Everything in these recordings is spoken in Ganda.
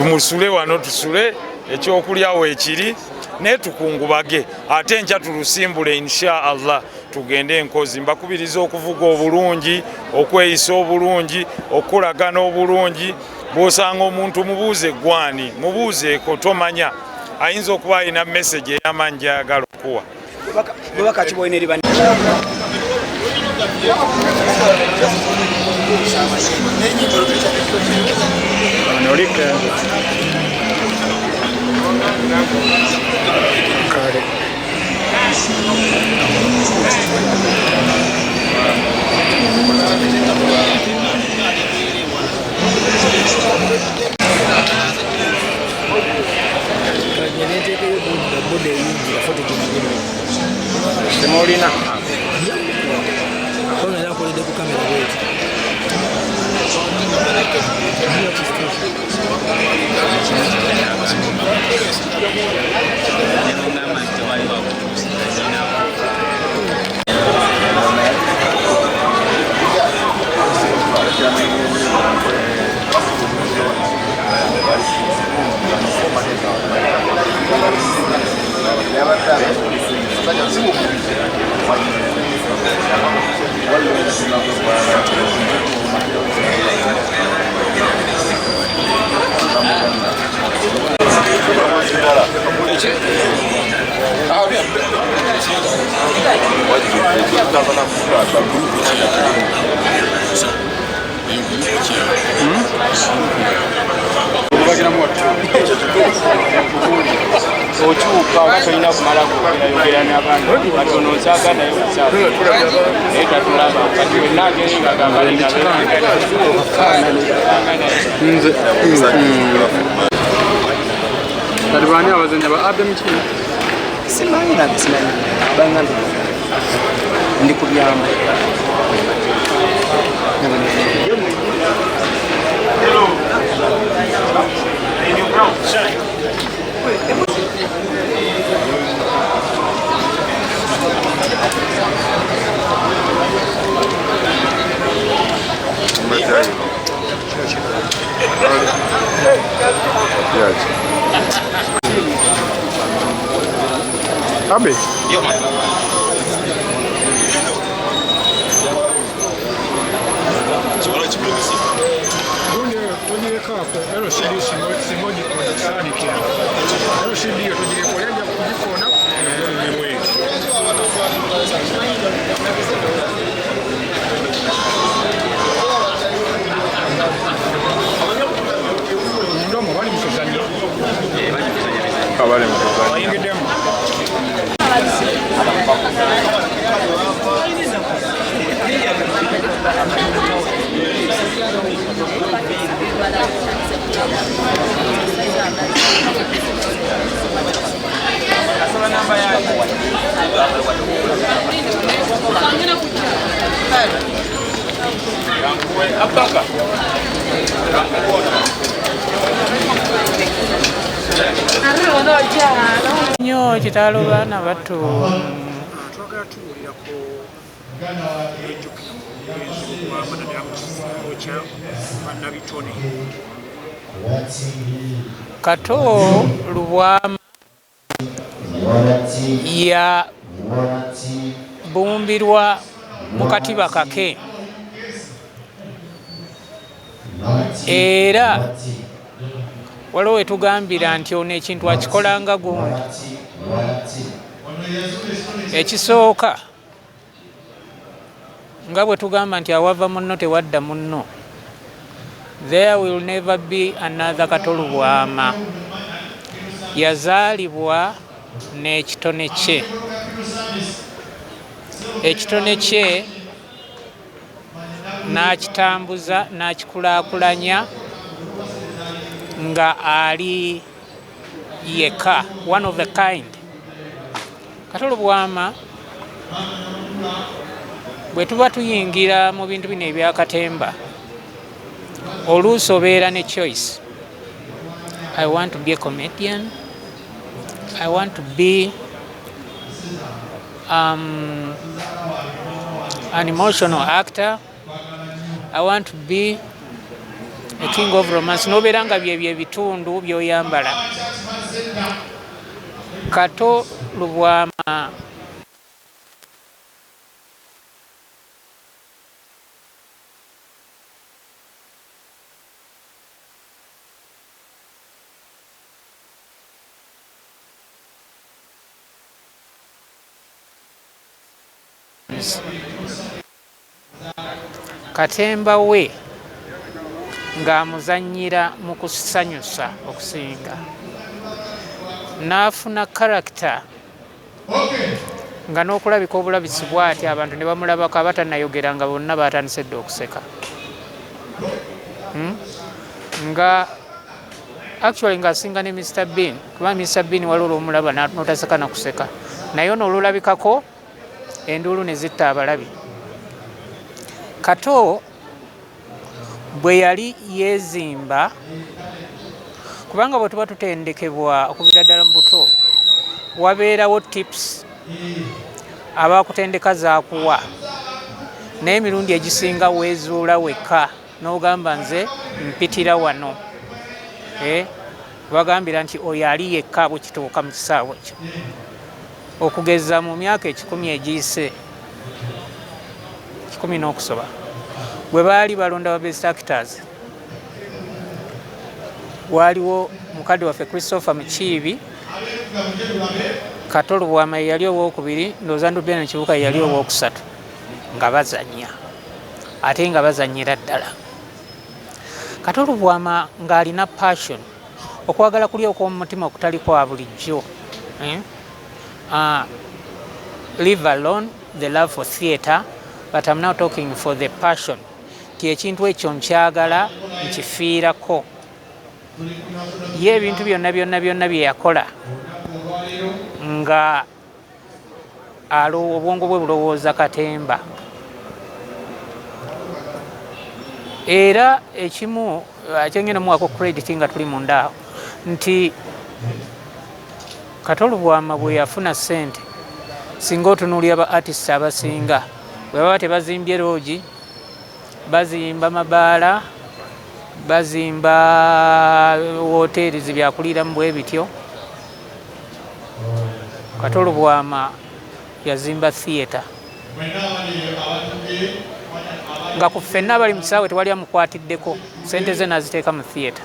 tumusule wano tusule ekyokulyawo ekiri naye tukungubage ate enkya tulusimbule insha Allah tugende enkozi. Mbakubiriza okuvuga obulungi, okweyisa obulungi, okulagana obulungi. Bw'osanga omuntu mubuuze gwani, mubuuzeeko, tomanya ayinza okuba alina message ey'amaanyi gy'ayagala okuwa. Semolina. Ochuka tulina kumala kuyogera n'abantu batono nsaaga naye kusaaga naye tatulaba kati wenna ageringa gabalina nze kati baani abazanya ba Adam kino simanyi nabisimanyi banga ndi kubyamba Abe. Nyo kitalo baana bato Kato Lubwama ya bumbirwa mu katiba kake era waliwo wetugambira nti ono ekintu akikolanga gundi. Ekisooka nga bwe tugamba nti awava munno tewadda munno. There will never be another Kato Lubwama. Yazaalibwa n'ekitone kye. Ekitone kye n'akitambuza n'akikulaakulanya nga ali yeka, one of a kind. Kato Lubwama bwe tuba tuyingira mu bintu bino ebyakatemba oluusi obeera ne choice. I want to be a comedian. I want to be an emotional actor. I want to be a king of romance nobeera nga byebyo ebitundu byoyambala. Kato Lubwama katemba we ng'amuzannyira mu kusanyusa okusinga, n'afuna karakita nga n'okulabika obulabisi bw'ati abantu ne bamulabako abatannayogera nga bonna batandise dde okuseka. Nga actually ng'asinga ne Mr. Bean, kuba Mr. Bean wali olwomulaba n'otaseka na kuseka, naye n'olulabikako enduulu ne zitta abalabi. Kato bwe yali yeezimba, kubanga bwe tuba tutendekebwa okubira ddala mu buto, wabeerawo tips abakutendeka zaakuwa, naye emirundi egisinga weezuula wekka n'ogamba nze mpitira wano. Bagambira nti oyo ali yekka bwe kituuka mu kisaawe ekyo. Okugeza mu myaka 10 egiyise, 10 n'okusoba, bwe baali balonda ba best actors, waaliwo mukadde waffe Christopher Mukiibi, Kato Lubwama yali owokubiri, ndowooza Nabbanja Kibuka yali owokusatu, nga bazannya, ate nga bazannyira ddala. Kato Lubwama ng'alina passion, okwagala kuli okw'omu mutima okutali kwa bulijjo. Leave alone the love for theatre, but I'm now talking for the passion. Ti ekintu ekyo nkyagala nkifiirako. Ye ebintu byonna byonna byonna bye yakola nga obwongo bwe bulowooza katemba. Era ekimu kyengenda muwako credit nga tuli munda awo nti Kato Lubwama bwe yafuna ssente, singa otunuulira ba artist abasinga bwe baba tebazimbye loogi, bazimba mabaala, bazimba woteeri zibyakuliramu bwe bityo, Kato Lubwama yazimba theatre. Nga ku ffenna abali mu kisaawe tewali amukwatiddeko, ssente ze n'aziteeka mu theatre.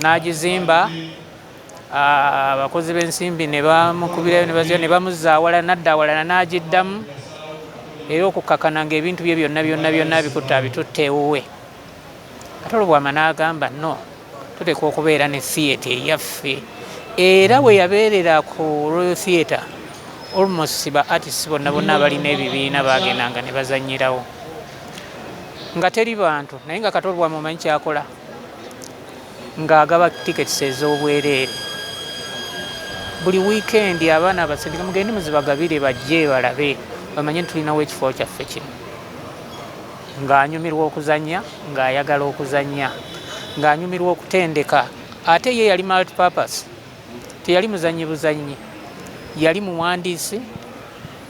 N'agizimba, abakozi b'ensimbi ne bamukubirayo ne bazira ne bamuzza awalala, nadda awalala n'agiddamu, era okukkakana ng'ebintu bye byonna byonna byonna bikutte abitutte ewuwe. Kato Lubwama n'agamba no, tuteekwa okubeera ne theatre eyaffe. Era bwe yabeerera ku Royal Theatre, almost ba artists bonna bonna abalina ebibiina bagendanga ne bazannyirawo nga teri bantu, naye nga Kato Lubwama omanyi kyakola, ng'agaba tickets ez'obwereere. Buli weekend abaana abasindika mugende muzibagabire bajje balabe, bamanye tulinawo ekifo kyaffe kino. Ng'anyumirwa okuzannya, ng'ayagala okuzannya, ng'anyumirwa okutendeka. Ate ye yali multi purpose, teyali muzannyi buzannyi, yali muwandiisi,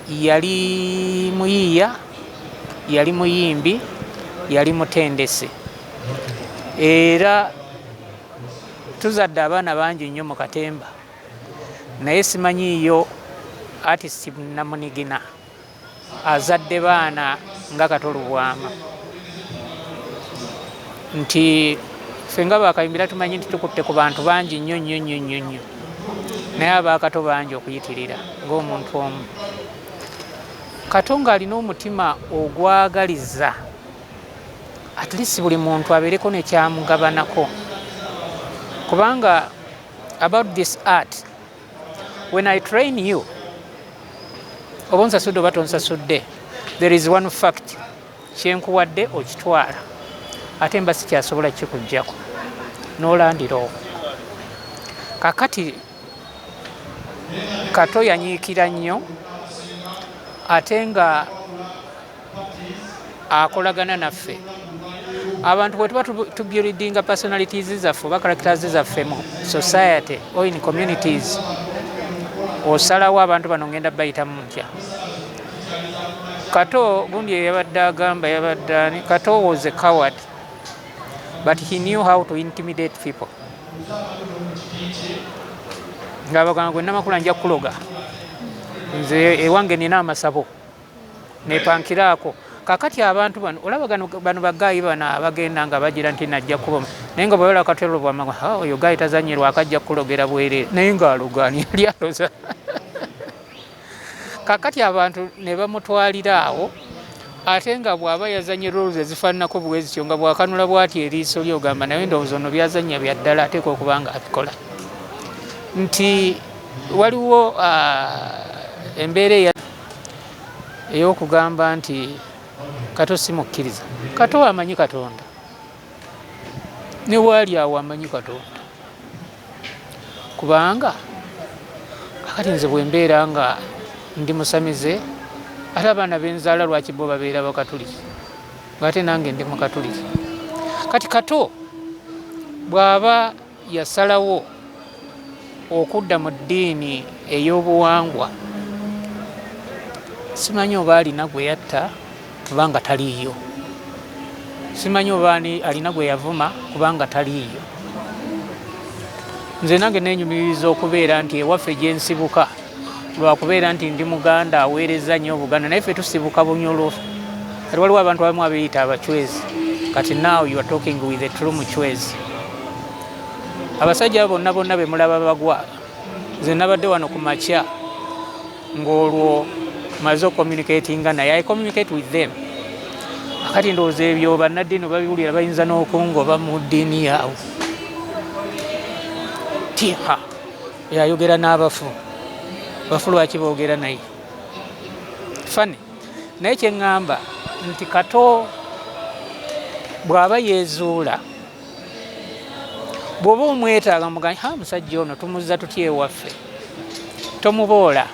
yali muyiiya, yali muyimbi, yali mutendesi. Era tuzadde abaana bangi nnyo mu katemba, naye simanyiiyo artist namunigina azadde baana nga Kato Lubwama. Nti ffe nga bakayimbira tumanyi nti tukutte ku bantu bangi nnyo nnyo nnyo nnyo nnyo, naye abakato bangi okuyitirira ng'omuntu omu. Kato ng'alina omutima ogwagaliza at least buli muntu abeereko nekyamugabanako, kubanga about this art, when I train you, oba onsasudde oba tonsasudde, there is one fact, kyenkuwadde okitwala, ate mba sikyasobola kikuggyako n'olandira okwo. Kakati Kato yanyiikira nnyo, ate nga akolagana naffe. Abantu bwe tuba tubuildinga personalities zaffe oba characters zaffe mu society or in communities, osalawo abantu bano ngenda bayitamu ntya. Kato gundi yabadde agamba, yabadde ani, Kato was a coward. but he knew how to intimidate people. Ngabagamba gwe namakula nja kuloga nze ewange nina amasabo nepankiraako. Kakati abantu bano olaba bano bagayi bano abagenda nga bagira nti najja kuba naye nga bwewala Kato Lubwama oyo gayi tazanyirwa akajja kulogera bwerere naye ngaalogani yali aloza. Kakati abantu ne bamutwalira awo ate nga bw'aba yazanye roles ezifaananako bwezityo nga bwakanula bwati eriiso lyogamba naye ndowooza ono byazanya bya ddala ateeka okuba nga abikola. Nti waliwo embeera ey'okugamba nti Kato simukkiriza. Kato amanyi Katonda, ne waali awo amanyi Katonda, kubanga akati nze bwe mbeera nga ndi musamize ate abaana benzaala lwaki bo babeera bakatuliki ngaate nange ndi mukatuliki. Kati Kato bw'aba yasalawo okudda mu ddiini ey'obuwangwa, simanyi oba alina gwe yatta kubanga taliiyo, simanyi oba alina gwe yavuma kubanga taliiyo. Nze nange nenyumiriza okubeera nti ewaffe gye nsibuka lwakubeera nti ndi Muganda aweereza nnyo Buganda, naye ffe tusibuka Bunyolo. Kati waliwo abantu abamu abeyita abachwezi, kati now you are talking with the true muchwezi. Abasajja bonna bonna be mulaba bagwa, nze nabadde wano ku makya ng'olwo maze ocommunicatinga naye, I communicate with them. Akati ndowooza ebyo bannaddiini babiwulira bayinza n'okungoba mu ddiini yaabwe. Tiha yayogera n'abafu, bafu lwaki boogera naye fane. Naye kyeŋŋamba nti Kato bw'aba yeezuula, bw'oba omwetaaga mugani musajja ono tumuzza tutya ewaffe, tomuboola.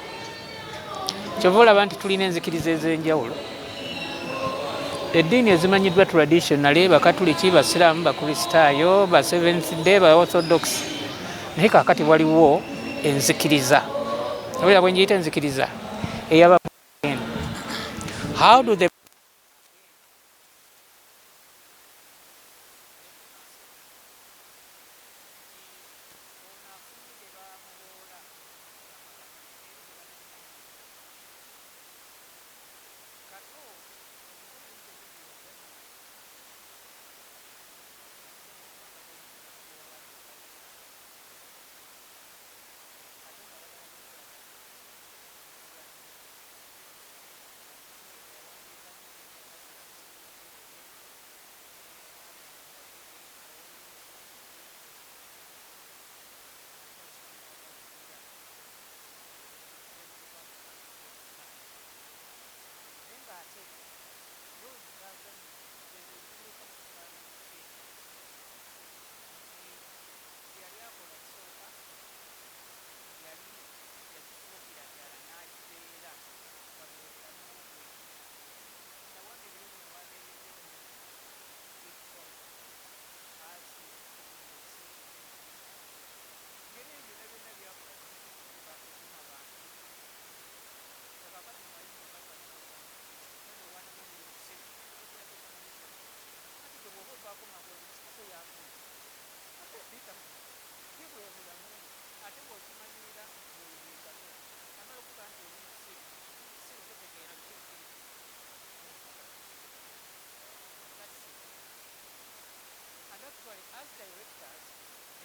Kyova olaba nti tulina enzikiriza ez'enjawulo. Eddiini ezimanyiddwa traditionally bakatuliki, basiraamu, bakristaayo, ba Seventh Day, ba Orthodox, naye kakati waliwo enzikiriza. Olaba bwe njiyita enzikiriza eyaba how do the as directors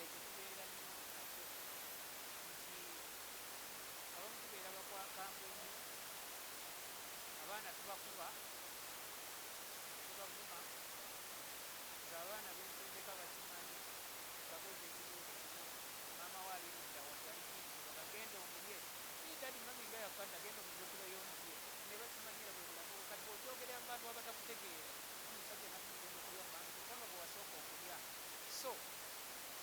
ekitubeera nnyo nakyo nti abamu tubeera bakwakambwe nnyo, abaana tubakuba tubavuma, nga abaana bensondeka bakimanyi babuuza ekibuuzo kimu, maama we alirudda waddali yingo bagenda omulye dadi mami nga yakadda genda omuzukuluyo omulye ne bakimanyira bwe bulamu. Kati bw'okyogerera mu bantu abatakutegeera omusajja nakugenda okulya mu bantu kama bwe wasooka okulya. So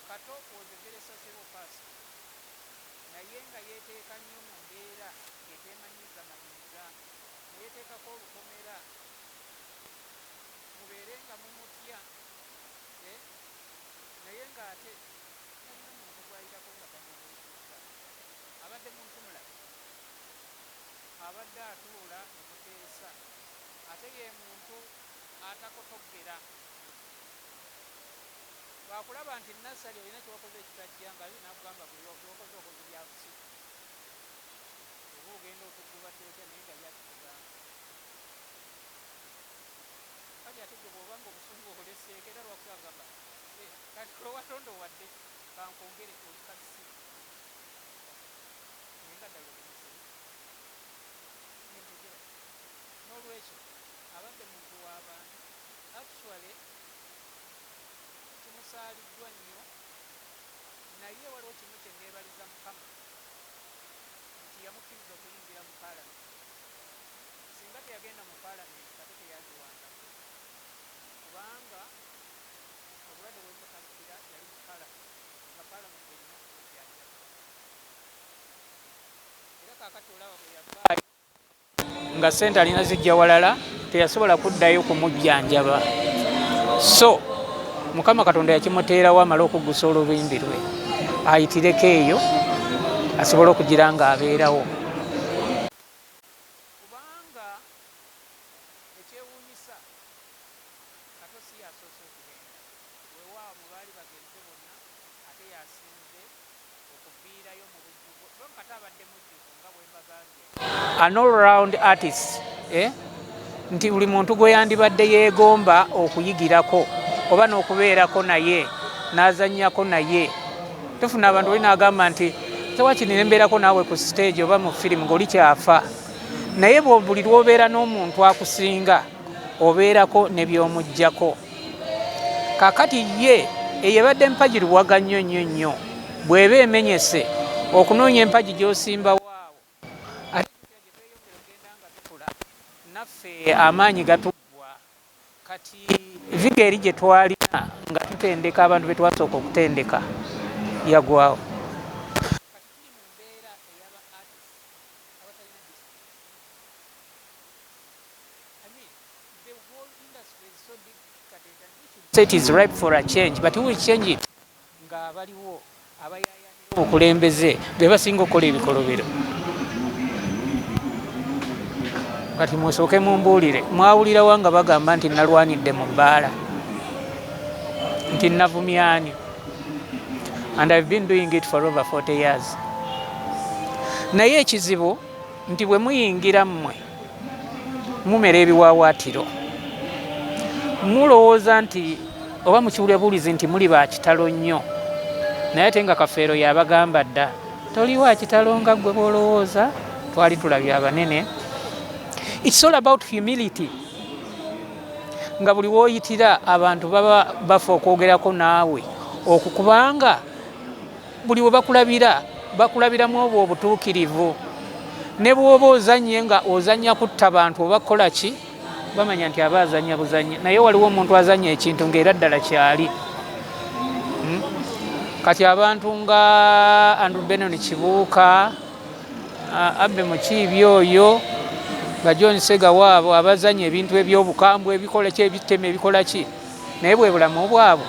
Kato was a very sociable person, naye nga yeeteeka nnyo mu mbeera eteemanyizamanyiza, ne yeeteekako olukomera mubeere nga mumutya, naye ng'ate talina muntu gwayitako nga tamubuuzizza. Abadde muntu mulabi, abadde atuula ne muteesa, ate ye muntu atakotoggera. bakulaba nti nasali olina kyewakoze ekitajja nga nakugamba byokoze okoze byakusi oba ogenda otugubadde otya naye nga yakikugamba kati ate gwe bwobanga obusungu obuleseeko era lwakusagamba kati olwatonda owadde kankongere oli kasi naye nga ddala olimusiri nentegera n'olwekyo abadde muntu w'abantu actually kimusaaliddwa nnyo naye waliwo kimu kye neebaliza Mukama nti yamukkiriza okuyingira mu paalamenti. Singa teyagenda mu paalamenti kate teyandiwangako kubanga obulwadde bwemutakkira yali mu paalamenti nga paalamenti erina okumujjanjaba era kaakati olaba bwe yavaayo nga ssente alina zijja walala teyasobola kuddayo kumujjanjaba. So Mukama Katonda yakimuteerawo amala okuggusa olubimbi lwe ayitireko eyo asobole okugira nga abeerawo kubanga ekyewuunyisa Kato si yasoose okugenda weewaawo mu baali bagenze bonna ate yasinze okuviirayo mu bujjuvu kuba Kato abadde mujjuvu nga bwe mbagambye an all round artist nti buli muntu gwe yandibadde yeegomba okuyigirako oba n'okubeerako naye n'azannyako naye. Tufuna abantu olina agamba nti tewakinira embeerako naawe ku stage oba mu firimu ng'oli kyafa naye buli lw'obeera n'omuntu akusinga obeerako ne by'omuggyako. Kaakati ye eyabadde empagi luwaga nnyo nnyo nnyo bw'eba emenyese okunoonya empagi gy'osimbawo awo ate gye tweyongera ogenda nga tukula naffe amaanyi gatuggwa kati viga eri gye twalina nga tutendeka abantu be twasooka okutendeka yagwawo. It is ripe for a change, but who will change it? Nga abaliwo abayayanira obukulembeze be basinga okukola ebikolobero. Kati musooke mumbuulire mwawulirawo nga bagamba nti nalwanidde mu bbaala nti navumyani, and I've been doing it for over 40 years. Naye ekizibu nti bwe muyingira mmwe mumera ebiwawaatiro mulowooza nti oba mukiwulibuulizi nti muli ba kitalo nnyo naye ate nga Kafeero yabagamba dda toli wa kitalo nga ggwe bw'olowooza twali tulabye abanene. It's all about humility. Nga buli wooyitira abantu baba bafa okwogerako naawe okukubanga buli we bakulabiramu obwo obutuukirivu ne bw'oba ozannye nga ozannya kutta bantu oba kukola ki bamanya nti aba azannya buzannya naye waliwo omuntu azannya ekintu ng'era ddala kyali. Kati abantu nga Andrew Benon Kibuuka, Abbe Mukiibi oyo, nga John Sega waabo abazannya ebintu eby'obukambwe ebikola ki ebitema ebikola ki naye bwe bulamu bwabwe.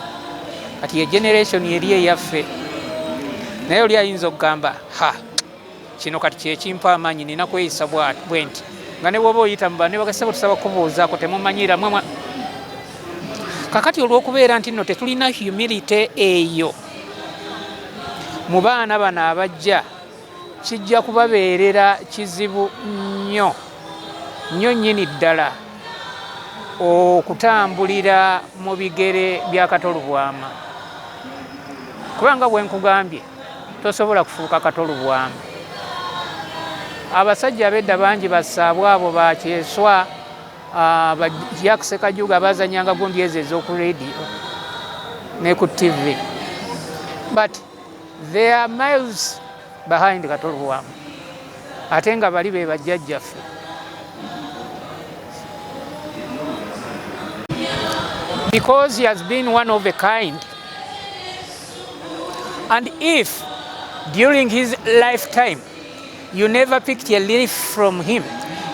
Kati ye generation eri eyaffe naye oli ayinza okugamba kino kati kyekimpa amaanyi nina kweyisa bwe nti nga ne bwoba oyita muba ne bagasaba tusaba kubuuzaako temumanyira mwemwa. Kakati olw'okubeera nti nno tetulina humility eyo mu baana bano abajja kijja kubabeerera kizibu nnyo nnyo nnyini ddala okutambulira mu bigere bya Kato Lubwama kubanga bwe nkugambye tosobola kufuuka Kato Lubwama. Abasajja ab'edda bangi bassaabwe abo bakyeswa Jackse bazanyanga gundi ezo ez'oku radio ne ku TV, but they are miles behind Kato Lubwama ate nga bali be bajjajjaffe. Because he has been one of a kind, and if during his lifetime you never picked a leaf from him,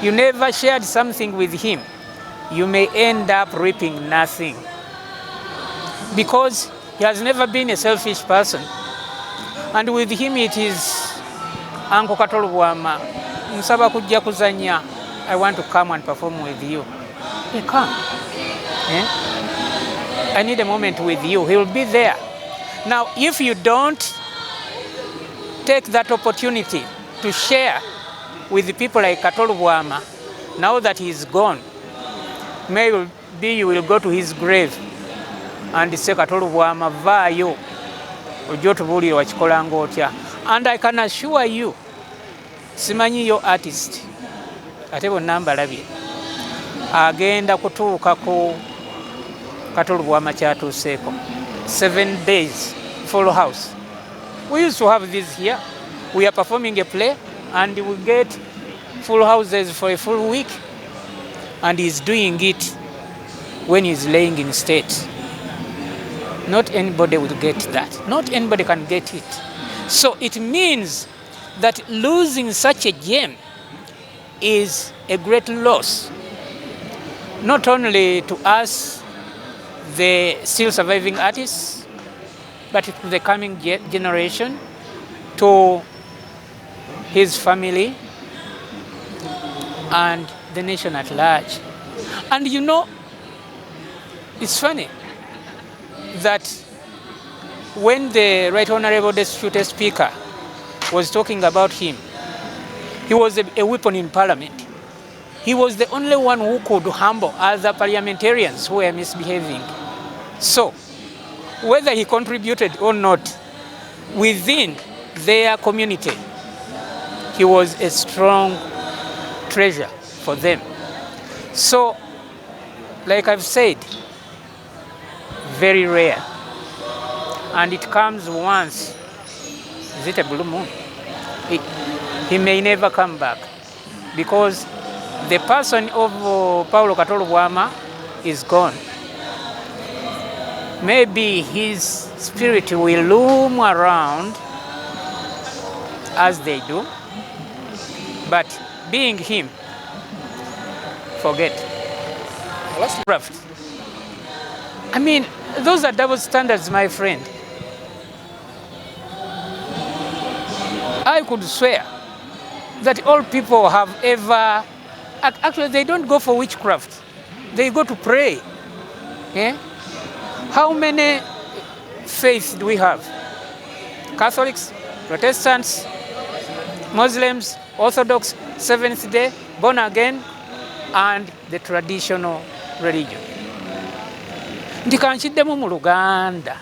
you never shared something with him, you may end up reaping nothing. Because he has never been a selfish person, and with him it is Uncle Kato Lubwama, nsaba kujja kuzanya, I want to come and perform with you. He come. I need a moment with you. He will be there. Now, if you don't take that opportunity to share with people like Kato Lubwama, now that he is gone, maybe you will go to his grave and say, Kato Lubwama, vaayo, ojjo tubuulire wakikolanga otya. And I can assure you, simanyi yo artist, ate bonna mbalabye, agenda kutuukako Kato Lubwama kyatuuseeko. 7 days, full house. We used to have this here. We are performing a play and we get full houses for a full week. And he's doing it when he's laying in state. Not anybody will get that. Not anybody can get it. So it means that losing such a gem is a great loss. Not only to us, the still surviving artists, but to the coming generation, to his family, and the nation at large. And you know, it's funny that when the Right Honorable Deputy Speaker was talking about him, he was a weapon in Parliament. He was the only one who could humble other parliamentarians who were misbehaving. So, whether he contributed or not, within their community, he was a strong treasure for them. So, like I've said, very rare. And it comes once. Is it a blue moon? He may never come back, because the person of Paulo Kato Lubwama is gone. Maybe his spirit will loom around as they do, but being him, forget. I mean, those are double standards, my friend. I could swear that all people have ever, actually they don't go for witchcraft, they go to pray. Yeah? How many faiths do we have? Catholics, Protestants, Muslims, Orthodox, Seventh Day, born again, and the traditional religion. Ndikanchiddemu mu Luganda,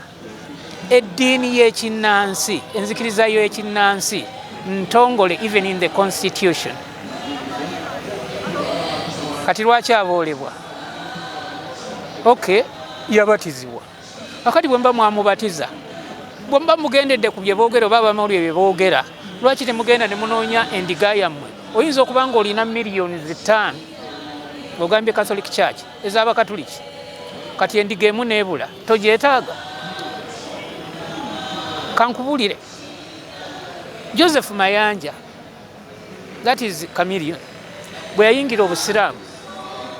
eddiini y'ekinnansi, enzikiriza y'ekinnansi, ntongole even in the constitution. Kati lwaki aboolebwa? Okay, yabatizibwa. Akati bwemba mwamubatiza, bwemba mugendedde ku bye boogera oba abamawulire bye boogera, lwaki temugenda ne munoonya endiga yammwe? Oyinza okuba ng'olina millions 5 ogambye Catholic Church ez'Abakatuliki, kati endiga emu neebula, togyetaaga? Kankubulire, Joseph Mayanja, that is Chameleon, bwe yayingira obusiraamu,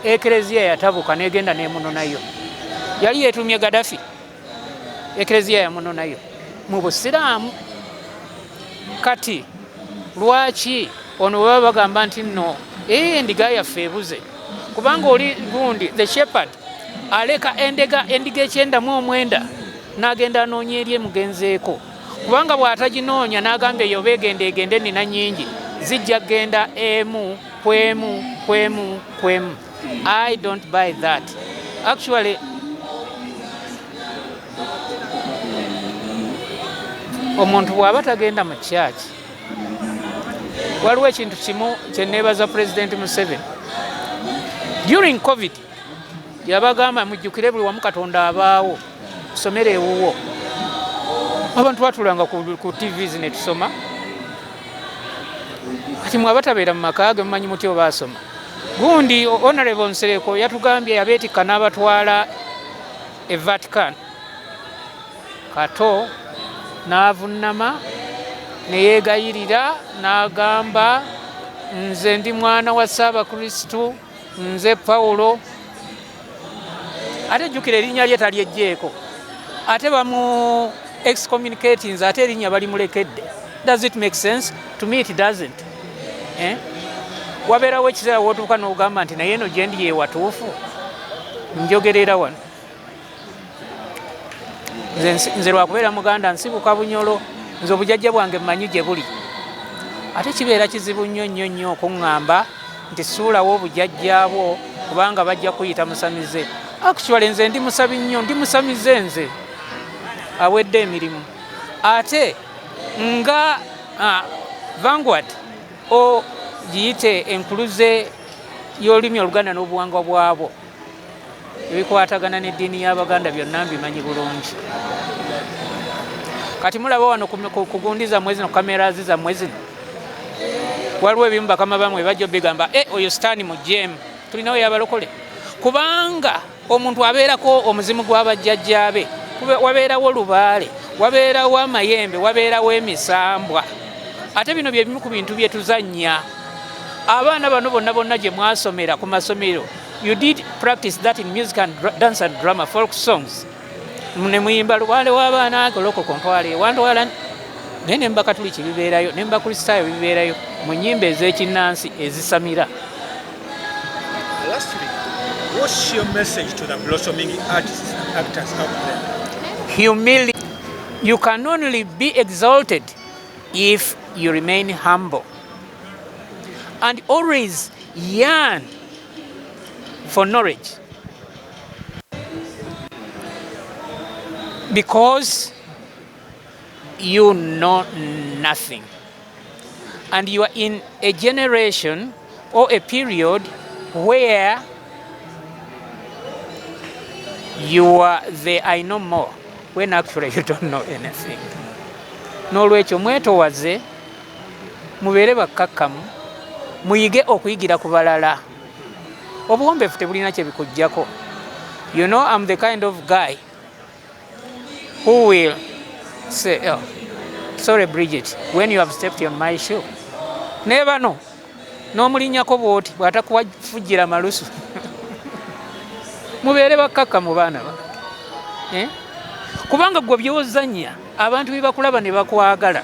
ekereziya yatabuka negenda nemunonayo. Yali yetumye Gaddafi, ekereziya yamunonayo mu busiraamu. Kati lwaki ono bwe baba bagamba nti nno endiga yaffe ebuze? Kubanga oli gundi the shepherd aleka endiga 99 n'agenda anoonya eri emugenzeeko. Kubanga bw'ataginoonya n'agamba eyo beegende egende nina nnyingi, zijja genda emu kwemu. I don't buy that. Actually, omuntu bw'aba tagenda mu church, waliwo ekintu kimu kye neebaza President Museveni. During COVID, yabagamba mujjukire buli wamu Katonda abaawo, tusomere ewuwo. Abantu batulanga ku TVs ne tusoma. Kati mwaba tabeera mu maka ge mumanyi muti oba asoma. Gundi Honorable Nsereko yatugambye yabeetikka n'abatwala e Vatican. Kato n'avunnama ne yeegayirira n'agamba, nze ndi mwana wa Ssaabakristu, nze Pawulo. Ate jjukira erinnya lye talyeggyeko, ate bamu excommunicating, ate erinnya balimulekedde. Does it make sense? To me it doesn't. Wabeerawo ekiseera wootuuka n'ogamba nti naye eno gye ndi ye watuufu, njogerera wano. nze lwakubeera muganda nsibuka Bunyolo, nze obujjajja bwange mmanyi gye buli. Ate kibeera kizibu nnyo okuŋŋamba nti suulawo obujjajja bwo kubanga bajja kuyita musamize. Actually nze ndi musabi nnyo, ndi musamize nze awedde emirimu. Ate nga Vanguard o giyite enkuluze y'olulimi Oluganda n'obuwangwa bwabo ebikwatagana n'eddiini y'Abaganda byonna mbimanyi bulungi. Kati mulaba wano kugundi zammwe zino, kamera zammwe zino, waliwo ebimu bakama bamwe bajja bigamba oyo sitaani mu jeemu, tulinawo yabalokole. Kubanga omuntu abeerako omuzimu gw'abajjajjaabe, wabeerawo Lubaale, wabeerawo amayembe, wabeerawo emisambwa. Ate bino bye bimu ku bintu bye tuzannya. Abaana bano bonna gye mwasomera ku masomero, you did practice that in music and dance and drama, folk songs. Ne muyimba Lubaale w'abaana golokoko ntwale wantwala, naye ne mbakatuliki bibeerayo, ne mbakristaayo bibeerayo mu nnyimba ez'ekinnansi ezisamira. Lastly, what's your message to the blossoming artists and actors out there? Humility. You can only be exalted if you remain humble and always yearn for knowledge, because you know nothing and you are in a generation or a period where you are the I know more when actually you don't know anything. N'olwekyo mwetowaze, mubeere bakkakkamu, muyige okuyigira ku balala. Obuwombeefu tebulina kye bikuggyako. You know, I'm the kind of guy who will say, oh, sorry Bridget, when you have stepped on my shoe. Never know. N'omulinnyako bw'oti bw'atakuwafujjira malusu. Mubeere bakkakkamu baana bange. Kubanga gwe by'ozannya abantu bebakulaba ne bakwagala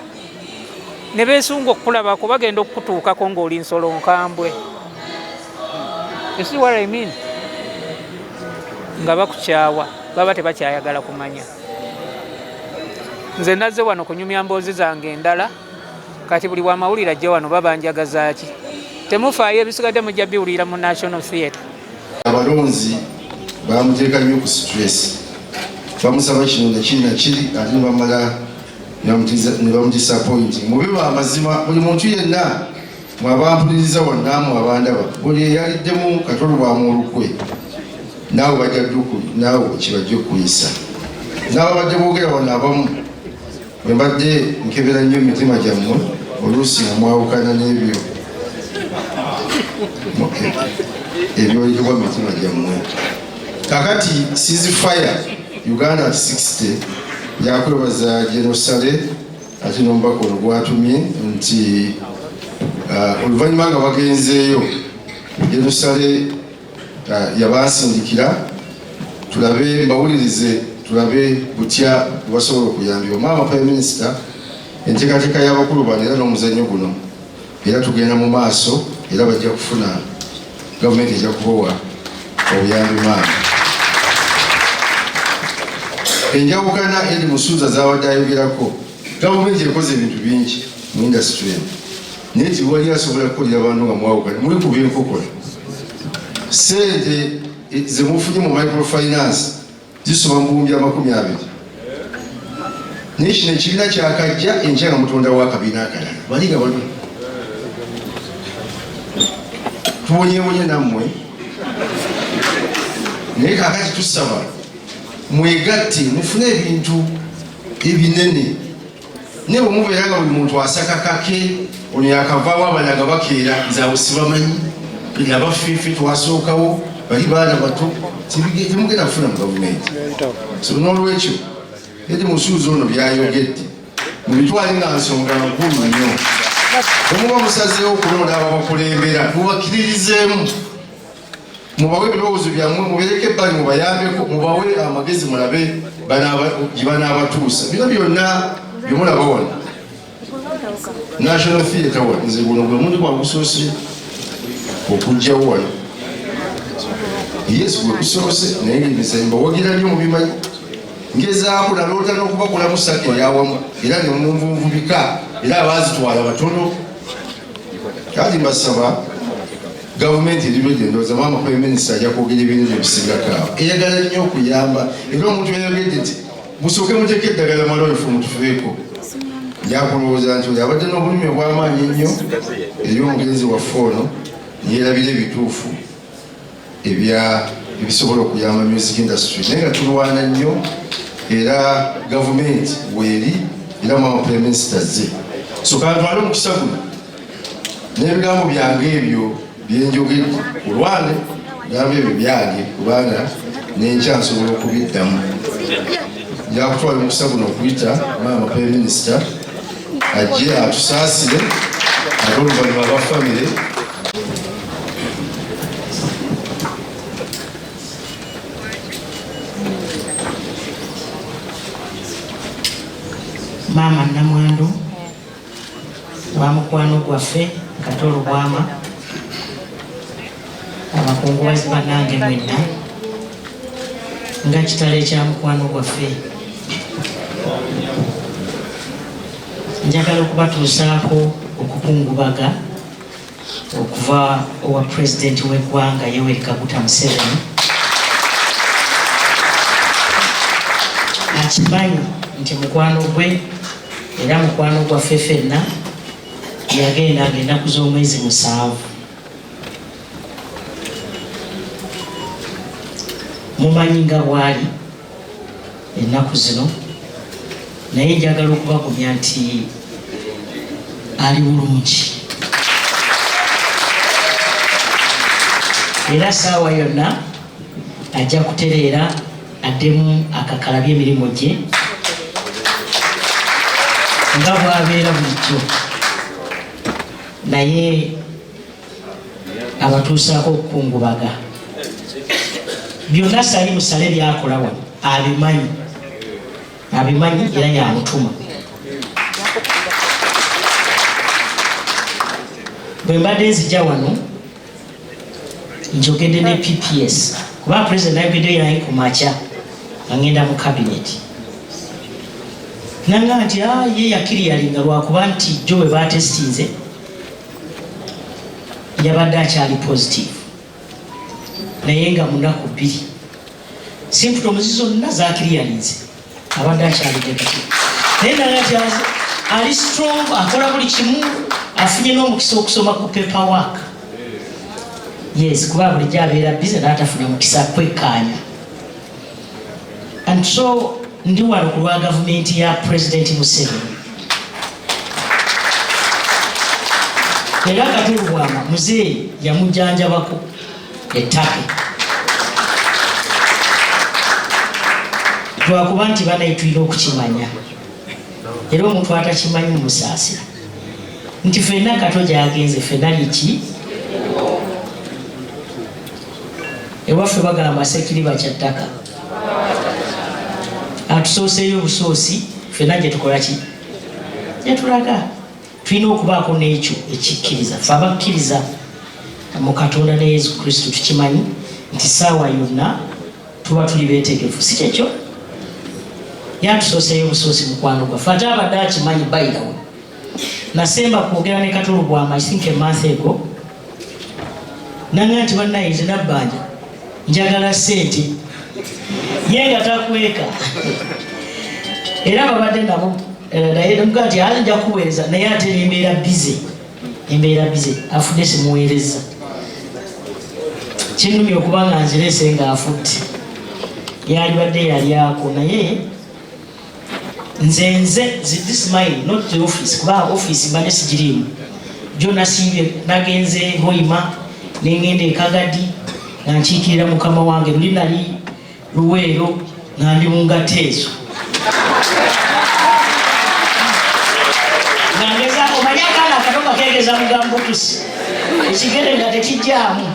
ne beesunga okukulabako bagenda okutuukako ng'oli nsolo nkambwe. You see what I mean? Nga bakukyawa baba tebakyayagala kumanya. Nze nazze wano kunyumya mboozi zange endala, kati buli wamawulire ajja wano babanjagaza ki? Temufaayo, ebisigadde mujja biwulira mu National Theatre. Abalonzi bamuteeka nnyo ku stress, bamusaba kino nekirina kiri ate ne bamala ne bamudisappointing. Mube baamazima, buli muntu yenna mwabampuliriza wannaamu abandaba, buli eyaliddemu Kato Lubwama olukwe naawe bajja ddukuli, naawe kibajja okuyisa. N'ababadde boogera wano abamu bwe mbadde nkebera nnyo emitima gyammwe, oluusi nga mwawukana n'ebyo ebyoyitibwa mu mitima gyammwe. Kakati ceasefire Uganda at 60 yakwebaza Jenosale ate n'omubaka ono gwatumye nti oluvannyuma nga bagenzeeyo Jenosale yabasindikira tulabe mbawulirize tulabe butya basobola okuyambibwa. Maama Prime Minister enteekateeka y'abakulu bano era n'omuzannyo guno era tugenda mu maaso era bajja kufuna gavumenti ejja kubawa obuyambi maama. Enjawukana eri musuuza zaabadde ayogerako, gavumenti ekoze ebintu bingi mu indasitule eno naye tiwali asobola kukolera abantu nga mwawukana muli kuba enkokola. Sente ze mufunye mu microfinance zisoma mu 20,000 naye kino ekibiina kyakajja enkya nga mutondawo akabiina akalala bali nga bali tubonyebonye nammwe. Naye kakati tusaba mwegatte mufune ebintu ebinene, naye bwe mubeera nga buli muntu asaka kake ono yakavaawo abana nga bakeera nzaawe sibamanyi abafeefe twasookawo bali baana bato temugenda kufuna mu gavumenti. So n'olwekyo eri musuuzi ono byayogedde mubitwale nga nsonga nkulu nnyo. Omuba musazeewo okulonda ababakulembera mubakkiririzeemu, mubawe ebirowoozo byammwe, mubereke ebbali mubayambeko, mubawe amagezi mulabe gye banaabatuusa. Bino byonna byemulaba wano National Theatre wano, nze guno gwe mundi gwagusoose okujjawo wano. Yes, gwe gusoose naye ng'emisango bawagira nnyo mubimanyi ngezaako naloota n'okubakolamu ssaka eyawamu era ne munvunvubika era abaazitwala batono. Kati mbasaba gavumenti eribedde ndowooza maama prime minister ajja kwogera ebintu bye bisingako awo eyagala nnyo okuyamba era omuntu eyogedde nti musooke muteeka eddagala maloofu mutufeeko. Njakulowooza nti oyo abadde n'obulumi obw'amaanyi ennyo eri omugenzi waffe ono yeerabira ebituufu ebisobola okuyamba music industry naye nga tulwana nnyo era gavumenti weeri era maama prime minister azze. So kantwale omukisa guno n'ebigambo byange ebyo byenjogedde kulwane bigambo ebyo byange kubanga n'enkya nsobola okubiddamu. Njakutwala omukisa guno okuyita maama prime minister ajje atusaasire ate oluvannyuma lwa famire Mama Namwandu wa mukwano gwaffe Kato Lubwama, abakungubazi bannange mwenna nga kitale kya mukwano gwaffe, njagala okubatuusaako okukungubaga okuva owa pulezidenti w'eggwanga Yoweri Kaguta Museveni. Akimanyi nti mukwano gwe era mukwano gwaffe ffenna yagendanga ennaku z'omwezi 7. Mumanyi nga bwali ennaku zino, naye njagala okubagumya nti ali bulungi era saawa yonna ajja kutereera addemu akakalabya emirimu gye nga bwabeera bulijjo, naye abatuusaako okukungubaga byonna sali musale byakola wano abimanyi era yamutuma. Bwe mbadde nzija wano njogedde ne PPS kuba pulezidenti ayogeddeyo naye ku makya ngenda mu kabineti nanga nti ye yakiriyalinga lwakuba nti jjo bwe batestinze yabadde akyali positive naye nga munaku 2 symptoms zonna zakiriyalinze abadde akyali negative naye nanga nti ali strong, akola buli kimu, afunye n'omukisa okusoma ku paperwork. Yes, kuba bulijjo abeera busy n'atafuna mukisa kwekkaanya. And so ndi wano ku lwa gavumenti ya President Museveni. Era Kato Lubwama muzee yamujjanjabako ettake. Lwakuba nti banaye tulina okukimanya. Era omuntu atakimanyi mumusaasira. Nti ffenna Kato gy'agenze ffenna liki? Ewaffe bagamba sekiriba kya ttaka. Atusooseeyo obusoosi ffenna gye tukola ki? Gye tulaga. Tulina okubaako n'ekyo ekikkiriza. Ffe abakkiriza mu Katonda ne Yesu Kristo tukimanyi nti ssaawa yonna tuba tuli beetegefu. Si kyekyo? Yatusooseeyo obusoosi mukwano gwaffe. Ate abadde akimanyi bayirawo. Nasemba kwogera ne Kato Lubwama I think a month ago. Nanga nti bannaye nze Nabbanja njagala ssente. Ye nga takweka. Era babadde nabo naye mugati alinja kuweereza naye ate nembeera bize afudde simuweereza. Kinnumya okuba nga nzirese nga afudde. Yalibadde yalyako naye nze this mine not the office kuba office mbadde sigirimu. Jo nasiibye nagenze Hoima nengenda e Kagadi nga nkiikirira mukama wange luli nali Luweero nga ndi mu ngato ezo. Nangeza omanya akaana akatoka keegeza mugambo tusi ekigere nga tekijjaamu.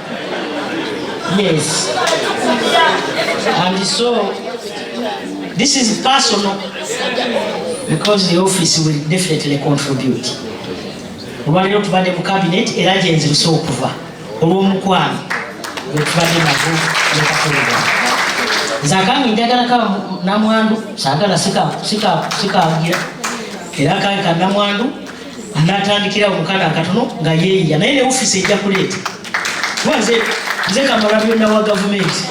Yes. And so this is personal because the office will definitely contribute. Olwaliro tubadde mu cabinet era gyenziruse okuva olw'omukwano gwe tubadde nagwo ne Kato Lubwama. nzakange njagala ka namwandu sagala sikagira era kanka namwandu natandikira omukana akatono nga yeeya naye ne ofisi ejja kuleeta nze kamala byonna wa gavumenti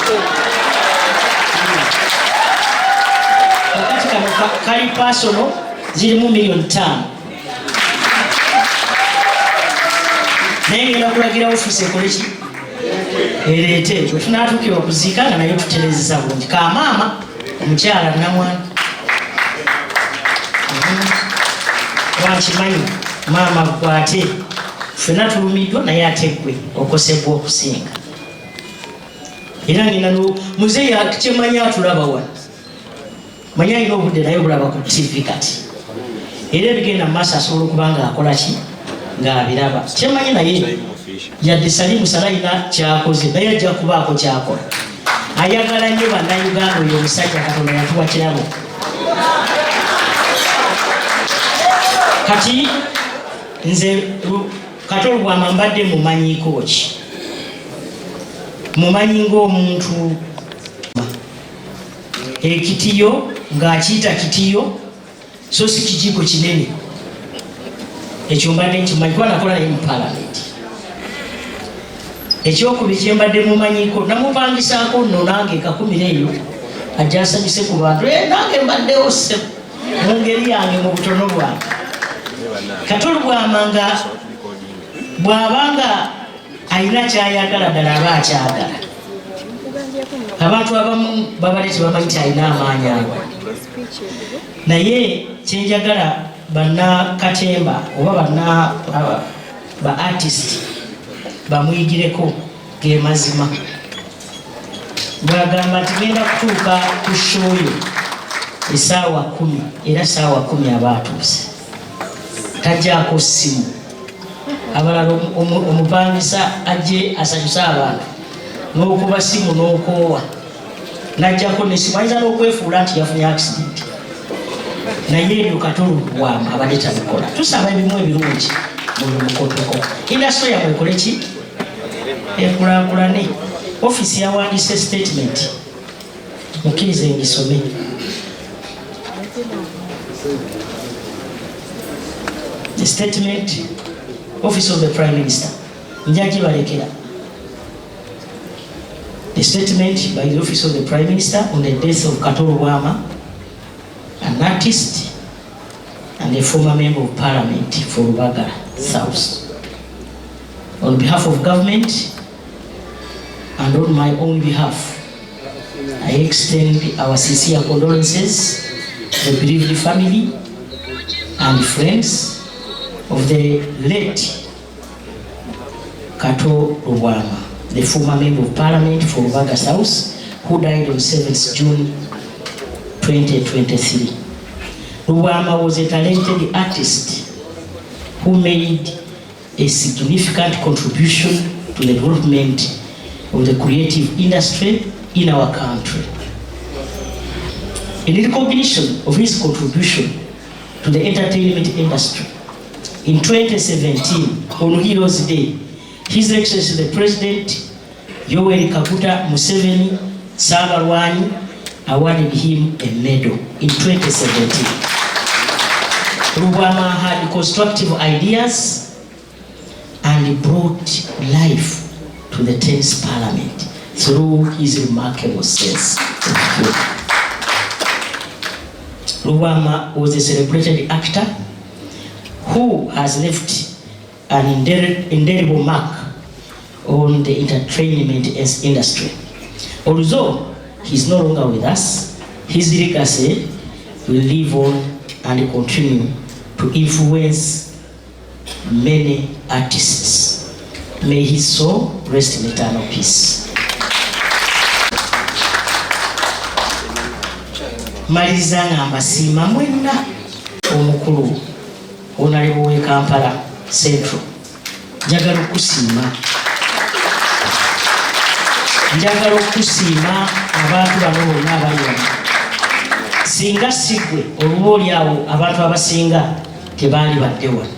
kakati kano kali pasono zirimu $5,000,000 naye ngenda kulagira ofisi ekoleki ereete bwe tunatuukirwa kuziika nga naye tuterezesa bulungi kamaama omukyala namwana wankimanyi maama kwate ffena tulumiddwa naye ate gwe okosebwa okusinga era ngenda muzeeyi kyemanyi atulaba wano manyi alina obudde naye obulaba ku tv kati era ebigenda mu maaso asobola okuba nga akola ki ng'abiraba kyemanyi naye yadde Salimu Salayina kyakoze naye ajja kubaako kyakola ayagala nnyo bannayuganda oyo omusajja Katonda yatuwa kirabo kati nze Kato Lubwama mbadde mumanyiiko ki mumanyi ng'omuntu ekitiyo ng'akiyita kitiyo so si kijiiko kinene ekyo mbadde nkimanyi kuba nakola naye mu palamenti ekyokubiri kyembadde mumanyiiko namupangisaako nno nange kakumira eyo ajja asanyuse ku bantu nange mbaddewo se mu ngeri yange mu butono bwange Kato Lubwama nga bw'abanga alina kyayagala ddala aba akyagala abantu abamu babale tebamanyi nti alina amaanyi ago naye kyenjagala bannakatemba oba ba artist bamwigireko ge mazima bwagamba nti genda kutuuka ku shooyo essaawa 10 era ssaawa 10 aba atuuse tajjaako ssimu abalala omupangisa ajje asanyuse abantu n'okuba ssimu n'okoowa najjako nesimu ayinza n'okwefuula nti yafunye accident naye ebyo Kato Lubwama abadde tabikola tusaba ebimu ebirungi mukotoko indasitule yamwe ekole ki ekulaakulane ofisi yawandiise statement mukkirize ngisome the statement office of the Prime Minister njagibalekera the statement by the office of the Prime Minister on the death of Kato Lubwama, an artist and a former member of Parliament for Rubagara South. On behalf of government and on my own behalf, I extend our sincere condolences to the bereaved family and friends of the late Kato Lubwama, the former member of Parliament for Rubagara South, who died on 7th June 2023. Lubwama was a talented artist who made a significant contribution to the development of the creative industry in our country. In recognition of his contribution to the entertainment industry, in 2017, on Heroes Day, His Excellency the President Yoweri Kaguta Museveni Saabalwanyi awarded him a medal in 2017. Lubwama had constructive ideas and brought life to the 10th Parliament through his remarkable sense of humor. Lubwama was a celebrated actor who has left an indelible mark on the entertainment industry. Although he is no longer with us, his legacy will live on and continue to influence many artists. May his soul rest in eternal peace. Maliza ngamba siima mwenna omukulu onalebo we Kampala Central. Njagala okusiima abantu bano bonna abayona. Singa sigwe olubooli awo abantu abasinga tebaali badde wano.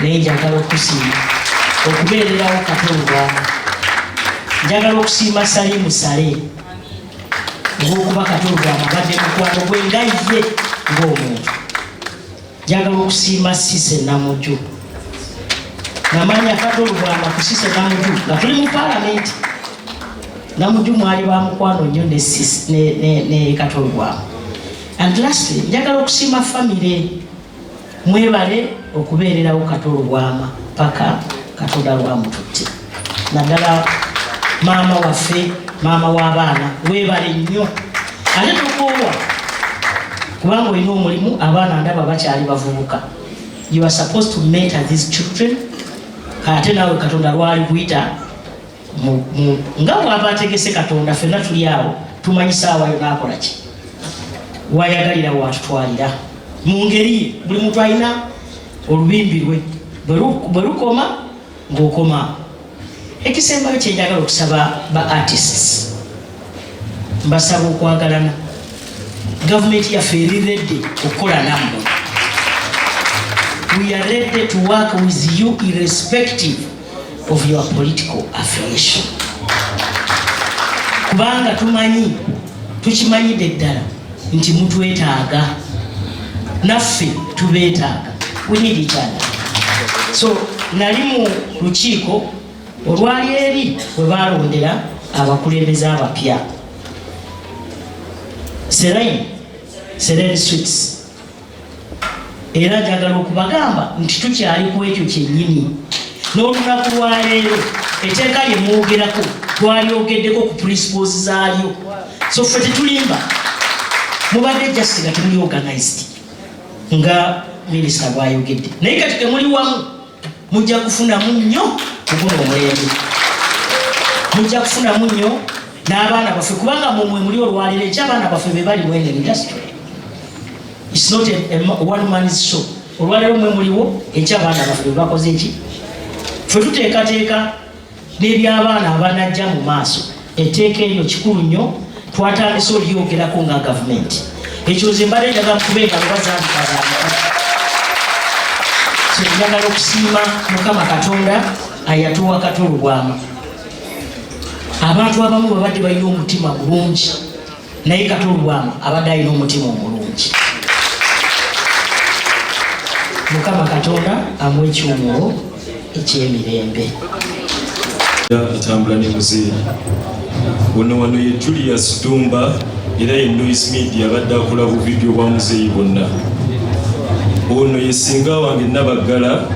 Naye njagala okusiima okubeererawo Kato Lubwama. Njagala okusiima Salimu Sale olw'okuba Kato Lubwama abadde mukwano gwe nga ye ng'omuntu. Njagala okusiima Cissy Namujju. Namanya Kato Lubwama ku Cissy Namujju nga tuli mu paalamenti. Namujju mwali ba mukwano nnyo ne Kato Lubwama. And lastly, njagala okusiima family. Mwebale okubeererawo Kato Lubwama paka Katonda lwamututte. Naddala maama waffe, maama w'abaana, weebale nnyo. Ate tokoowa kubanga olina omulimu, abaana ndaba bakyali bavubuka. You are supposed to mentor these children. Ate naawe Katonda lwali kuyita nga bw'aba ategese Katonda, ffenna tuli awo tumanyisa awayo n'akola ki, wayagalira watutwalira mu ngeri. Buli muntu alina olubimbi lwe, bwe lukoma ng'okoma. Ekisembayo kye njagala okusaba ba artists, mbasaba okwagalana. Gavumenti yaffe eri ready okukola nammwe. We are ready to work with you irrespective of your political affiliation. Kubanga tukimanyidde ddala nti mutwetaaga, naffe tubeetaaga. We need each other. So nali mu lukiiko olwali eri bwe balondera abakulembeze abapya. Serene Streets. Era njagala okubagamba nti tukyali ku ekyo kyennyini. N'olunaku lwa leero etteeka lye mwogerako twalyogeddeko ku principles zaalyo. So ffe tetulimba, mubadde just nga temuli organized nga minisita bw'ayogedde, naye kati temuli wamu mujja kufunamu nnyo kuguno omulembe. Mujja kufunamu nnyo n'abaana baffe kubanga mumwe muli olwaliro ekyabaana baffe be bali mwene industry. It's not a one man's show. Olwaliro mwe muliwo ekyabaana baffe be bakoze eki. Ffe tuteekateeka n'ebyabaana abanajja mu maaso. Etteeka eryo kikulu nnyo, twatandise olyogerako nga gavumenti. Ekyo nze mbadde njagala kubenga lubazandikazandika. So njagala okusiima Mukama Katonda ayatuwa Kato Lubwama. Abantu abamu babadde balina omutima mulungi, naye Kato Lubwama abadde alina omutima omulungi. Mukama Katonda amuwe ekyomwo ekyemirembe. Atambula ne muzeeyi. Wano ye Julius Dumba era ye Noise Media abadde akola bu video bwa muzeeyi bonna. Ono ye singa wange Nabbanja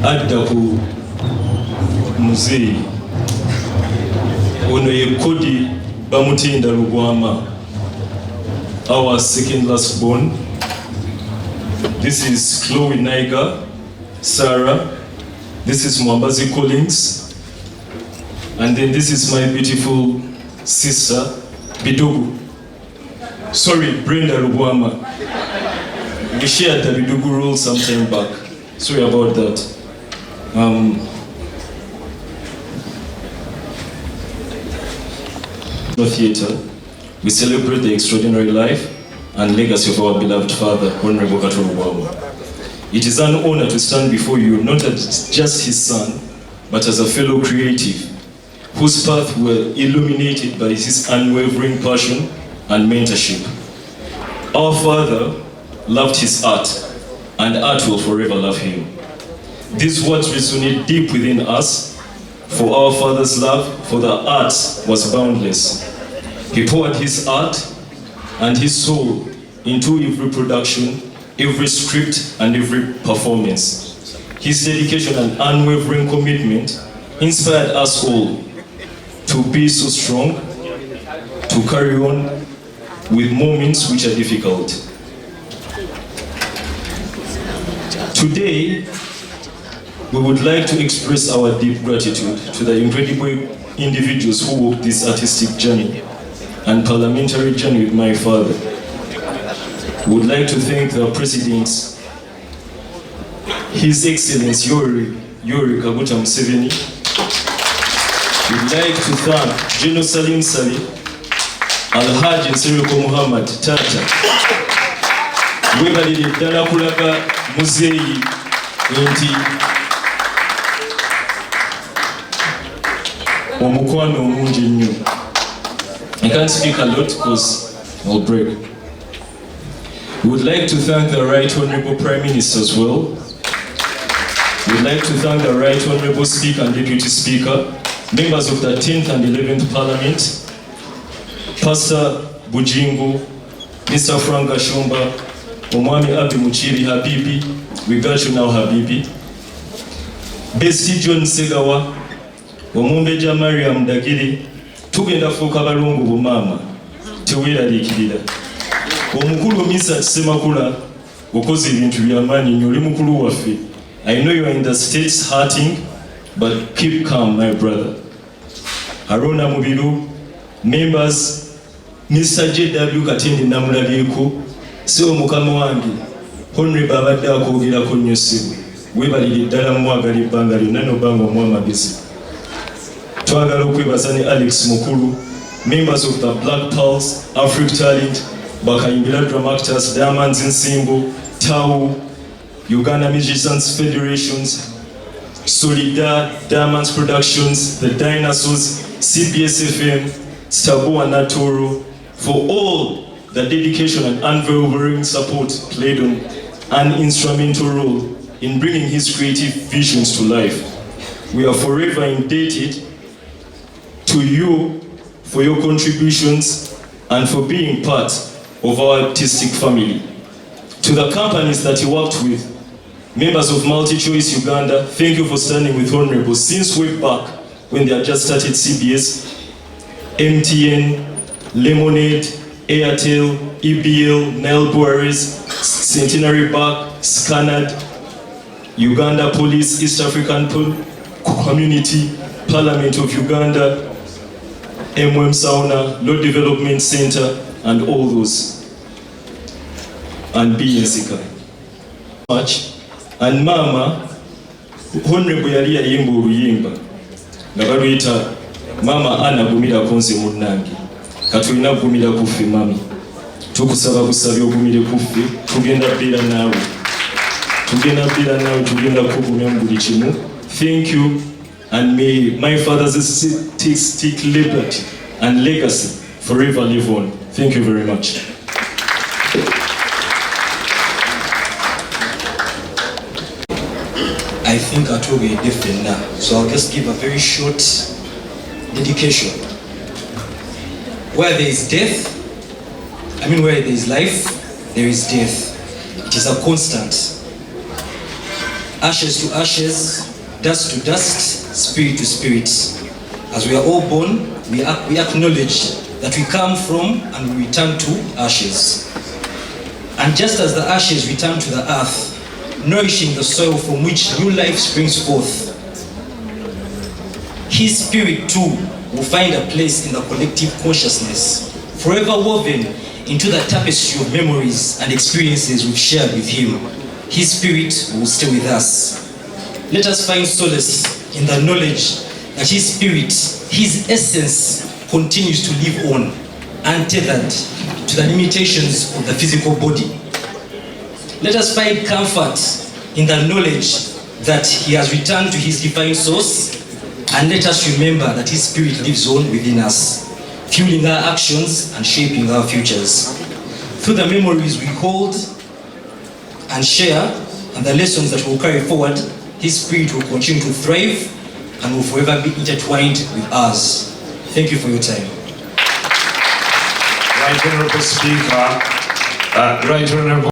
adda ku muzeeyi. Ono ye Kodi Bamutinda Lubwama, our second last born. This is Chloe Naiga, Sarah. This is Mwambazi Collins. And then this is my beautiful sister, Bidugu. Sorry, Brenda Lubwama. We shared the Bidugu role some time back. Sorry about that. Theatre, we celebrate the extraordinary life and legacy of our beloved father, Honorable Kato Lubwama. It is an honor to stand before you, not as just his son, but as a fellow creative, whose path were illuminated by his unwavering passion and mentorship. Our father loved his art, and art will forever love him. These words resonate deep within us, for our father's love for the arts was boundless. He poured his art and his soul into every production, every script, and every performance. His dedication and unwavering commitment inspired us all to be so strong, to carry on with moments which are difficult. Today, we would like to express our deep gratitude to the incredible individuals who walked this artistic journey and parliamentary journey with my father. We would like to thank the presidents, His Excellency Yoweri Kaguta Museveni. We would like to thank General Salim Saleh, Alhaji Nsereko Muhammad Tata. Webalire ddala kulaga muzeeyi nti omukwano omungi nnyo. I can't speak a lot because I'll break. We would like to thank the Right Honourable Prime Minister as well. We would like to thank the Right Honourable Speaker and Deputy Speaker, members of the 10th and 11th Parliament, Pastor Bujingu, Mr. Frank Ashumba, Omwami Abi Muchiri Habibi, we got you now Habibi, Besti John Segawa, Omumbeja Mariam Dagiri, tugenda fuuka balungu bumama, teweeraliikirira. Omukulu Misa Semakula, okoze ebintu by'amaanyi nnyo, oli mukulu waffe. I know you are in the States hurting, but keep calm, my brother. Haruna Mubiru, members, Mr. J.W. Katindi namulabyeko, Seo mukama wange, Honorable abadde akwogerako nnyo ssebo, weebalire ddala mumwagala ebbanga lyonna n'obbanga omwamagezi. Twagala okwebaza ne Alex Mukulu, members of the Black Pulse, Africa Talent, Bakayimbira Drum Actors, Diamonds Nsimbo, Tau, Uganda Musicians Federations, Solidar, Diamonds Productions, The Dinosaurs, CBS FM, Stabu and Natoro, for all the dedication and unwavering support played on an instrumental role in bringing his creative visions to life. We are forever indebted to you for your contributions and for being part of our artistic family. To the companies that you worked with, members of MultiChoice Uganda, thank you for standing with Honorable since way back when they had just started CBS, MTN, Lemonade, Airtel, EBL, Nile Breweries, Centenary Bank, Scanad, Uganda Police, East African Community, Parliament of Uganda, Sauna, Law Development Center, and all those, and BNCK. Much. And Mama, Honorable yali yayimba oluyimba nga baluyita Mama Anna Gumira Konze munnange, katulina kugumira kuffe mami, tukusaba busabi ogumire kuffe, tugenda beera naawe, tugenda kugumya mu buli kimu. Thank you, and may my father's artistic liberty and legacy forever live on. Thank you very much. I think I told you different now, so I'll just give a very short dedication. Where there is death, where there is life, there is death. It is a constant. Ashes to ashes, dust to dust, spirit to spirit. As we are all born, we acknowledge that we come from and we return to ashes. And just as the ashes return to the earth, nourishing the soil from which new life springs forth, his spirit too will find a place in the collective consciousness, forever woven into the tapestry of memories and experiences we've shared with him. His spirit will stay with us. Let us find solace in the knowledge that his spirit, his essence, continues to live on, untethered to the limitations of the physical body. Let us find comfort in the knowledge that he has returned to his divine source, and let us remember that his spirit lives on within us, fueling our actions and shaping our futures. Through the memories we hold and share, and the lessons that we'll carry forward, his spirit will continue to thrive and will forever be intertwined with us. Thank you for your time. Right Honourable Speaker, Right Honourable.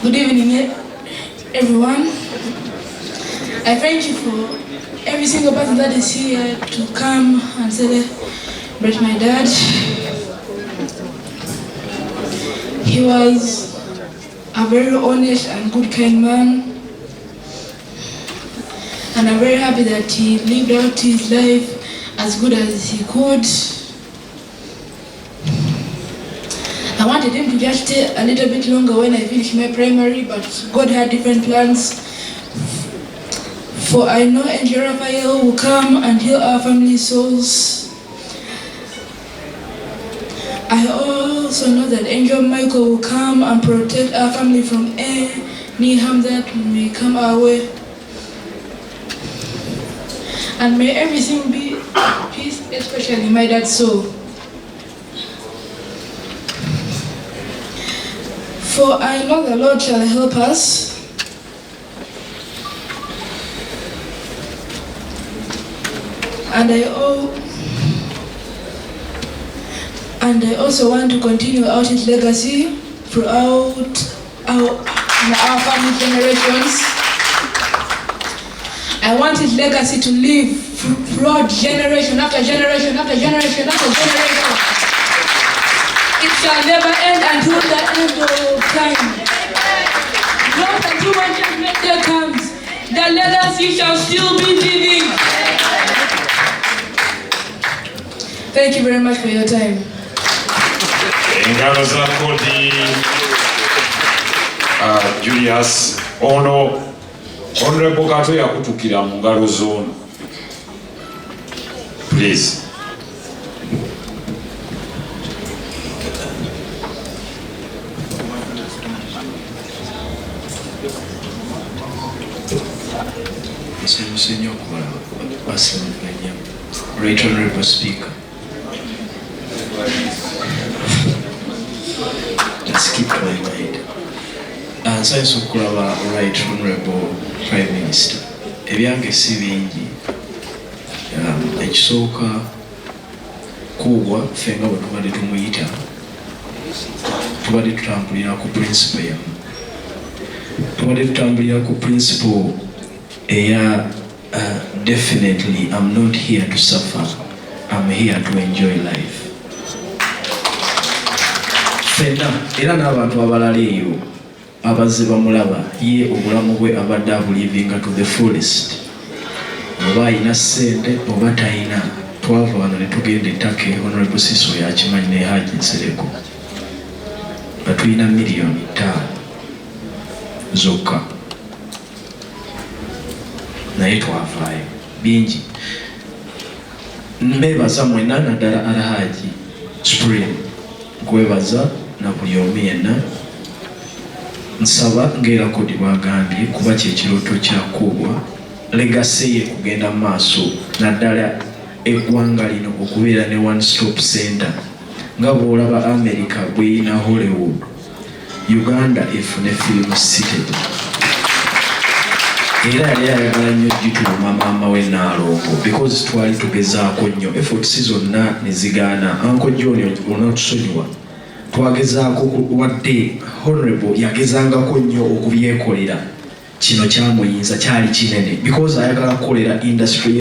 Good evening, everyone. I thank you for every single person that is here to come and celebrate my dad. He was a very honest and good, kind man. And I'm very happy that he lived out his life as good as he could. I wanted him to just stay a little bit longer when I finished my primary, but God had different plans. For I know Angel Raphael will come and heal our family souls. I also know that Angel Michael will come and protect our family from any harm that may come our way. And may everything be peace especially my dad's soul. For I know the Lord shall help us, and I also want to continue out his legacy throughout our family generations. I want his legacy to live throughout generation after generation after generation after generation. It shall never end until the end of time. Not until my judgment day comes, the legacy shall still be living. Thank you very much for your time. Engalo za kodi Julius Honorable Kato yakutukira mu ngalo zone. Please. Right Honorable Speaker. Just keep my mind. Science of Kuraba, Right Honorable Prime Minister. Ebyange si bingi. Ekisooka kubwa fenga bwe tubadde tumuyita. Tubadde tutambulira ku principle yamu. Tubadde tutambulira ku principle eya definitely I'm not here to suffer. I'm here to enjoy life. Fena era n'abantu abalala eyo abazze bamulaba ye obulamu bwe abadde abulivinga to the fullest. Oba ayina ssente oba tayina, twava wano ne tugenda ettaka Honorable Siso yakimanyi ne Haji Nsereko nga tulina miliyoni 5 zokka, naye twavaayo bingi. Mbebaza mwenna naddala Alhaji Spring, nkwebaza na buli omu yenna. Nsaba ng'era kodi bwagambye kuba kyekirooto kyakuubwa legasi ye kugenda maaso naddala eggwanga lino okubeera ne one stop center nga bw'olaba America bweyina Hollywood, Uganda efune film city. Era yali ayagala nnyo gituluma maama we Naalongo because twali tugezaako nnyo efforts zonna ne zigaana. Uncle John onatusonyiwa twagezaako wadde Honorable yagezangako nnyo okubyekolera kino kyamuyinza kyali kinene because ayagala kukolera industry.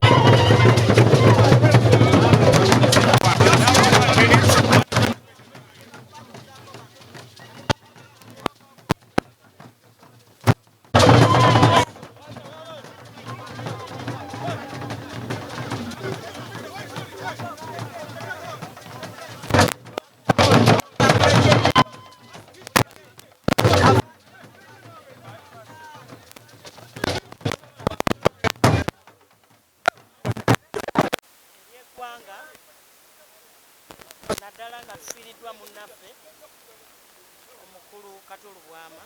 naddala nga tufiiriddwa munnaffe omukulu Kato Lubwama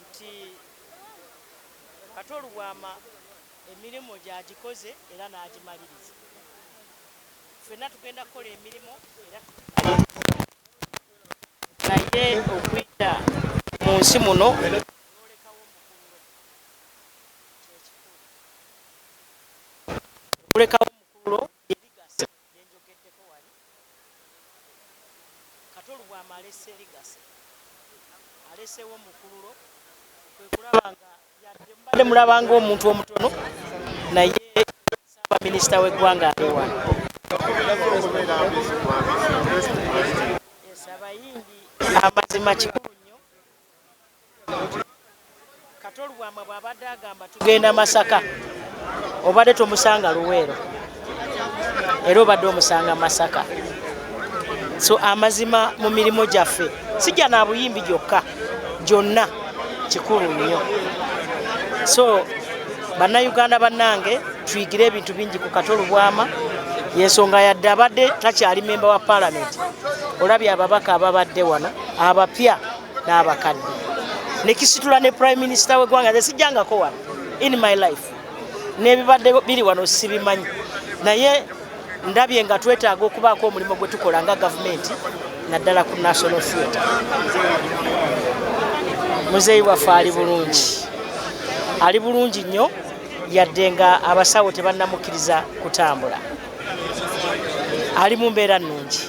nti Kato Lubwama emirimu gyagikoze era n'agimaliriza. Ffenna tugenda kukola emirimu era naye okuyita mu nsi muno olekawo omukululo erigase nenjogeddeko wali. Kato Lubwama alese erigase, alesewo omukululo, kwe kulaba nga yadde mubadde mulabanga omuntu omutono naye Ssaabaminisita w'eggwanga ali wano. Abayimbi amazima kikulu nnyo. Kato Lubwama bw'abadde agamba tugenda Masaka, obadde tomusanga Luweero era obadde omusanga Masaka. So amazima mu mirimu gyaffe sijja na buyimbi gyokka, gyonna kikulu nnyo. So bannayuganda bannange tuyigire ebintu bingi ku Kato Lubwama, yensonga yadde abadde takyali memba wa Parliament. Olabye ababaka ababadde wano abapya n'abakadde, nekisitula ne Prime Minister w'eggwanga. Nze sijjangako wano in my life n'ebibadde biri wano sibimanyi naye ndabye nga twetaaga okubaako omulimu gwe tukola nga gavumenti naddala ku national theatre. Muzeeyi waffe ali bulungi nnyo yadde nga abasawo tebannamukkiriza kutambula, ali mu mbeera nnungi.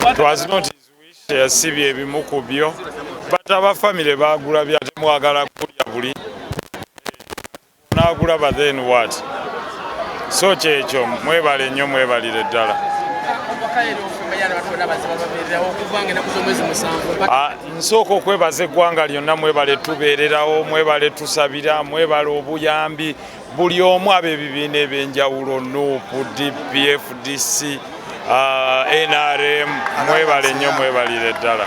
It was not his wish, yasibye ebimu ku byo, but abafamile baagula byatemwagala kulya buli naagula, but then what? So kyekyo mwebale nnyo, mwebalire ddala. Nsooka okwebaza eggwanga lyonna, mwebale tubeererawo, mwebale tusabira, mwebale obuyambi buli omu ab'ebibiina ebyenjawulo, NUP, DP, FDC, NRM, mwebale nnyo, mwebalire ddala.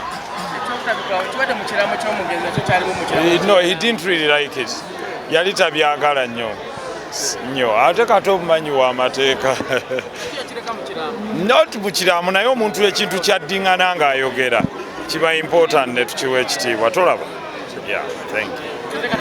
No, he didn't really like it. Yali tabyagala nnyo ate Kato omumanyi w'amateeka. Not mukiramu naye omuntu ekintu kyaddiŋŋana ng'ayogera kiba important ne tukiwa ekitiibwa. Tolaba? Yeah, thank you.